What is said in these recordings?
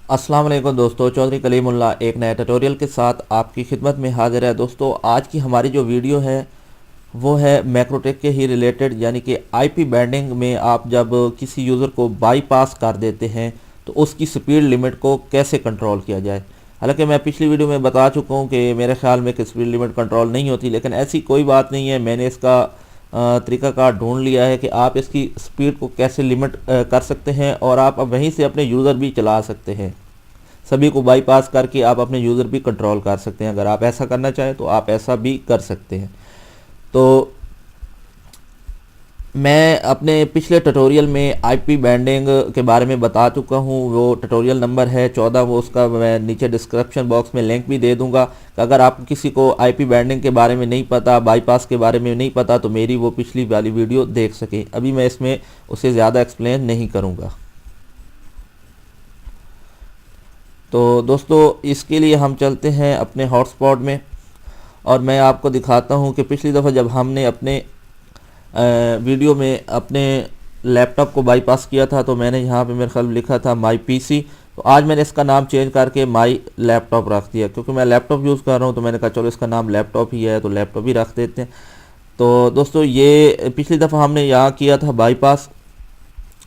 अस्सलाम वालेकुम दोस्तों, चौधरी कलीमुल्ला एक नए ट्यूटोरियल के साथ आपकी खिदमत में हाजिर है। दोस्तों, आज की हमारी जो वीडियो है वो है मैक्रोटेक के ही रिलेटेड, यानी कि आईपी बैंडिंग में आप जब किसी यूज़र को बाईपास कर देते हैं तो उसकी स्पीड लिमिट को कैसे कंट्रोल किया जाए। हालांकि मैं पिछली वीडियो में बता चुका हूँ कि मेरे ख्याल में कि स्पीड लिमिट कंट्रोल नहीं होती, लेकिन ऐसी कोई बात नहीं है। मैंने इसका तरीक़ाकार ढूंढ लिया है कि आप इसकी स्पीड को कैसे लिमिट कर सकते हैं और आप अब वहीं से अपने यूज़र भी चला सकते हैं। सभी को बाईपास करके आप अपने यूज़र भी कंट्रोल कर सकते हैं। अगर आप ऐसा करना चाहें तो आप ऐसा भी कर सकते हैं। तो मैं अपने पिछले ट्यूटोरियल में आईपी बैंडिंग के बारे में बता चुका हूं। वो ट्यूटोरियल नंबर है 14। वो उसका मैं नीचे डिस्क्रिप्शन बॉक्स में लिंक भी दे दूंगा। अगर आप किसी को आईपी बैंडिंग के बारे में नहीं पता, बाईपास के बारे में नहीं पता, तो मेरी वो पिछली वाली वीडियो देख सकें। अभी मैं इसमें उसे ज़्यादा एक्सप्लेन नहीं करूँगा। तो दोस्तों, इसके लिए हम चलते हैं अपने हॉटस्पॉट में और मैं आपको दिखाता हूं कि पिछली दफ़ा जब हमने अपने वीडियो में अपने लैपटॉप को बाईपास किया था तो मैंने यहाँ पे मेरे ख्याल लिखा था माई पीसी। तो आज मैंने इसका नाम चेंज करके माई लैपटॉप रख दिया, क्योंकि मैं लैपटॉप यूज़ कर रहा हूँ। तो मैंने कहा चलो इसका नाम लैपटॉप ही है तो लैपटॉप ही रख देते हैं। तो दोस्तों, ये पिछली दफ़ा हमने यहाँ किया था बाईपास।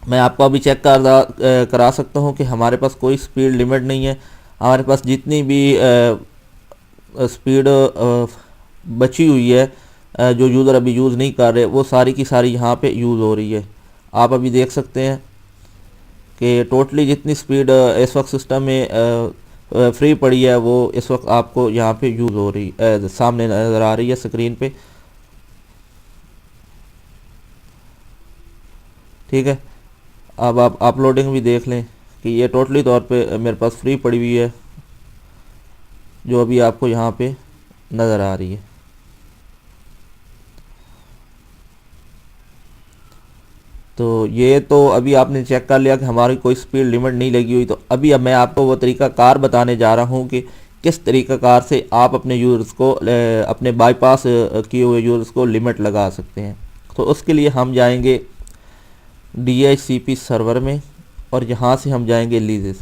मैं आपको अभी चेक करा सकता हूँ कि हमारे पास कोई स्पीड लिमिट नहीं है। हमारे पास जितनी भी स्पीड बची हुई है, जो यूज़र अभी यूज़ नहीं कर रहे, वो सारी की सारी यहाँ पे यूज़ हो रही है। आप अभी देख सकते हैं कि टोटली जितनी स्पीड इस वक्त सिस्टम में फ्री पड़ी है वो इस वक्त आपको यहाँ पे यूज़ हो रही सामने नज़र आ रही है स्क्रीन पे। ठीक है, अब आप अपलोडिंग भी देख लें कि ये टोटली तौर पे मेरे पास फ्री पड़ी हुई है, जो अभी आपको यहाँ पे नज़र आ रही है। तो ये तो अभी आपने चेक कर लिया कि हमारी कोई स्पीड लिमिट नहीं लगी हुई। तो अभी अब मैं आपको वो तरीका कार बताने जा रहा हूँ कि किस तरीका कार से आप अपने यूज़र्स को, अपने बाईपास किए हुए यूज़र्स को लिमिट लगा सकते हैं। तो उसके लिए हम जाएंगे DHCP सर्वर में और यहाँ से हम जाएंगे लीजेस।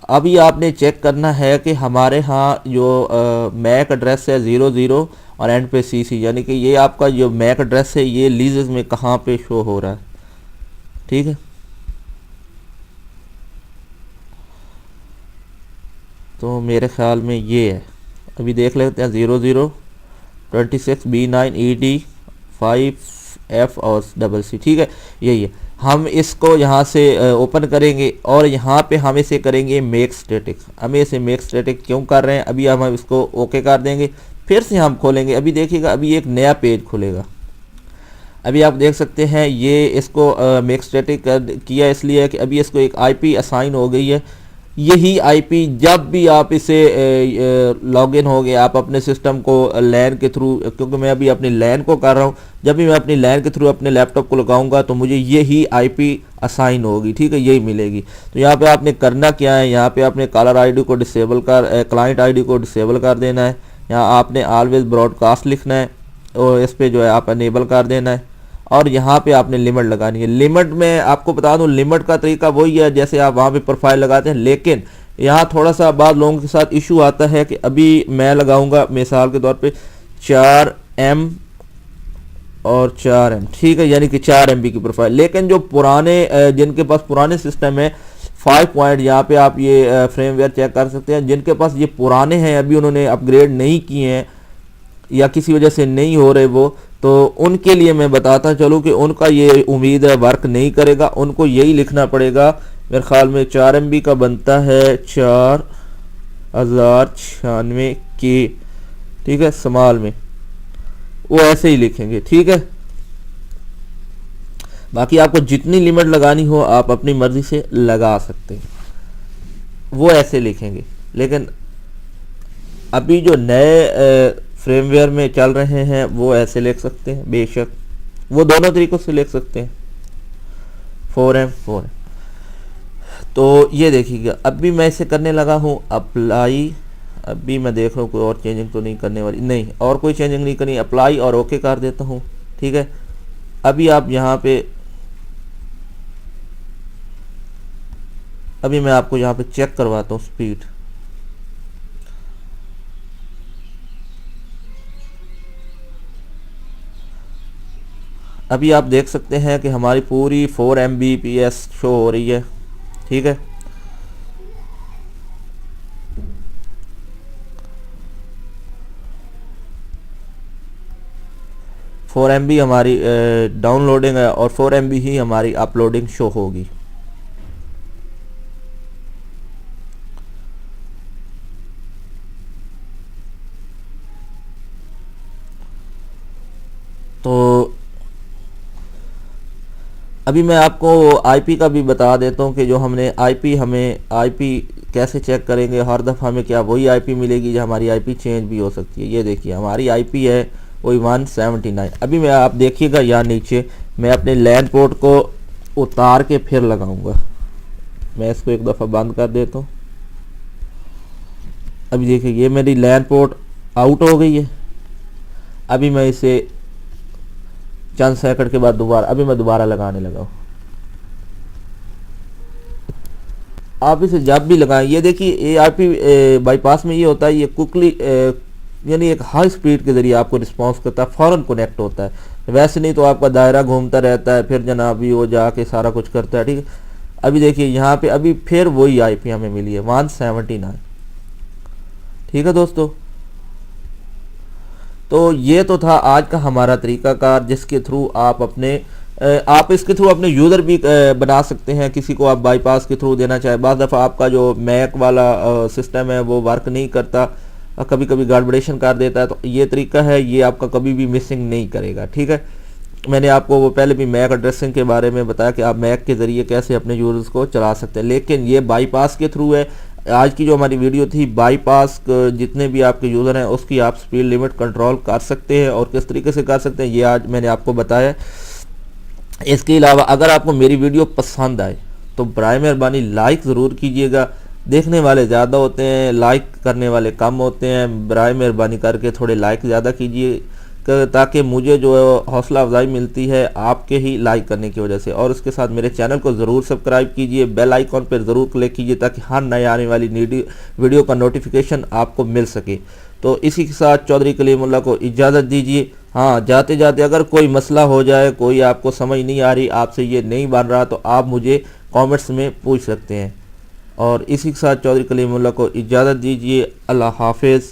अभी आपने चेक करना है कि हमारे यहाँ जो मैक एड्रेस है 00 और एंड पे CC, यानी कि ये आपका जो मैक एड्रेस है ये लीजेस में कहाँ पे शो हो रहा है। ठीक है, तो मेरे ख्याल में ये है। अभी देख लेते हैं 0026B9ED5F और CC। ठीक है, यही है। हम इसको यहाँ से ओपन करेंगे और यहाँ पे हम इसे करेंगे मेक स्टैटिक। हमें इसे मेक स्टैटिक क्यों कर रहे हैं, अभी हम इसको ओके कर देंगे। फिर से हम खोलेंगे। अभी देखिएगा, अभी एक नया पेज खुलेगा। अभी आप देख सकते हैं ये इसको मेक स्टैटिक किया इसलिए कि अभी इसको एक आईपी असाइन हो गई है। यही आईपी जब भी आप इसे लॉगिन हो गए आप अपने सिस्टम को लैन के थ्रू, क्योंकि मैं अभी अपनी लैन को कर रहा हूँ, जब भी मैं अपनी लैन के थ्रू अपने लैपटॉप को लगाऊंगा तो मुझे यही आईपी असाइन होगी। ठीक है, यही मिलेगी। तो यहाँ पे आपने करना क्या है, यहाँ पे आपने कॉलर आईडी को डिसेबल कर, क्लाइंट आईडी को डिसेबल कर देना है। यहाँ आपने ऑलवेज ब्रॉडकास्ट लिखना है और इस पर जो है आप अनेबल कर देना है और यहाँ पे आपने लिमिट लगानी है। लिमिट में आपको बता दूं, लिमिट का तरीका वही है जैसे आप वहाँ पे प्रोफाइल लगाते हैं, लेकिन यहाँ थोड़ा सा बाद लोगों के साथ इशू आता है कि अभी मैं लगाऊंगा मिसाल के तौर पे 4M और 4M। ठीक है, यानी कि 4 MB की प्रोफाइल। लेकिन जो पुराने जिनके पास पुराने सिस्टम है 5 पॉइंट, यहाँ पे आप ये फ्रेमवेयर चेक कर सकते हैं, जिनके पास ये पुराने हैं, अभी उन्होंने अपग्रेड नहीं किए हैं या किसी वजह से नहीं हो रहे वो, तो उनके लिए मैं बताता चलूँ कि उनका ये उम्मीद है वर्क नहीं करेगा। उनको यही लिखना पड़ेगा। मेरे ख्याल में 4 MB का बनता है 4096 के। ठीक है, स्मॉल में वो ऐसे ही लिखेंगे। ठीक है, बाकी आपको जितनी लिमिट लगानी हो आप अपनी मर्जी से लगा सकते हैं, वो ऐसे लिखेंगे। लेकिन अभी जो नए फ्रेमवेयर में चल रहे हैं वो ऐसे लिख सकते हैं। बेशक वो दोनों तरीक़ों से लिख सकते हैं, 4M। तो ये देखिएगा, अभी मैं इसे करने लगा हूँ अप्लाई। अभी मैं देख रहा हूँ कोई और चेंजिंग तो नहीं करने वाली, नहीं और कोई चेंजिंग नहीं करनी। अप्लाई और ओके कर देता हूँ। ठीक है, अभी आप यहाँ पे अभी मैं आपको यहाँ पे चेक करवाता हूँ स्पीड। अभी आप देख सकते हैं कि हमारी पूरी 4 Mbps शो हो रही है, ठीक है। फोर MB हमारी डाउनलोडिंग है और 4 MB ही हमारी अपलोडिंग शो होगी। तो अभी मैं आपको आईपी का भी बता देता हूँ कि जो हमने हमें आईपी कैसे चेक करेंगे। हर दफ़ा हमें क्या वही आईपी मिलेगी, जो हमारी आईपी चेंज भी हो सकती है। ये देखिए हमारी आईपी है वही 179। अभी मैं आप देखिएगा यहाँ नीचे मैं अपने लैन पोर्ट को उतार के फिर लगाऊंगा। मैं इसको एक दफ़ा बंद कर देता हूँ। अभी देखिए ये मेरी लैन पोर्ट आउट हो गई है। अभी मैं इसे चंद सेकंड के बाद अभी मैं दोबारा लगाने लगा हूँ। आप इसे जब भी लगाएं, ये देखिए ARP बाईपास में ये होता है, ये क्विकली यानी एक हाई स्पीड के ज़रिए आपको रिस्पांस करता है, फ़ौरन कनेक्ट होता है। वैसे नहीं तो आपका दायरा घूमता रहता है, फिर जनाब वो जाके सारा कुछ करता है, ठीक है। अभी देखिए यहाँ पे अभी फिर वही IP हमें मिली है 179, ठीक है दोस्तों। तो ये तो था आज का हमारा तरीकाकार, जिसके थ्रू आप इसके थ्रू अपने यूज़र भी बना सकते हैं। किसी को आप बाईपास के थ्रू देना चाहे, बाज़ दफ़ा आपका जो मैक वाला सिस्टम है वो वर्क नहीं करता, कभी कभी गड़बड़ेशन कर देता है, तो ये तरीका है, ये आपका कभी भी मिसिंग नहीं करेगा, ठीक है। मैंने आपको वो पहले भी मैक एड्रेसिंग के बारे में बताया कि आप मैक के ज़रिए कैसे अपने यूज़र्स को चला सकते हैं, लेकिन ये बाईपास के थ्रू है। आज की जो हमारी वीडियो थी बाईपास जितने भी आपके यूज़र हैं उसकी आप स्पीड लिमिट कंट्रोल कर सकते हैं और किस तरीके से कर सकते हैं, ये आज मैंने आपको बताया। इसके अलावा अगर आपको मेरी वीडियो पसंद आए तो बराए मेहरबानी लाइक ज़रूर कीजिएगा। देखने वाले ज़्यादा होते हैं, लाइक करने वाले कम होते हैं। बराए मेहरबानी करके थोड़े लाइक ज़्यादा कीजिए ताकि मुझे जो हौसला अफजाई मिलती है आपके ही लाइक करने की वजह से। और उसके साथ मेरे चैनल को ज़रूर सब्सक्राइब कीजिए, बेल आइकॉन पर ज़रूर क्लिक कीजिए ताकि हर नए आने वाली वीडियो का नोटिफिकेशन आपको मिल सके। तो इसी के साथ चौधरी कलीमुल्लाह को इजाज़त दीजिए। हाँ, जाते जाते अगर कोई मसला हो जाए, कोई आपको समझ नहीं आ रही, आपसे ये नहीं बन रहा, तो आप मुझे कमेंट्स में पूछ सकते हैं। और इसी के साथ चौधरी कलीमुल्लाह को इजाज़त दीजिए। अल्लाह हाफिज़।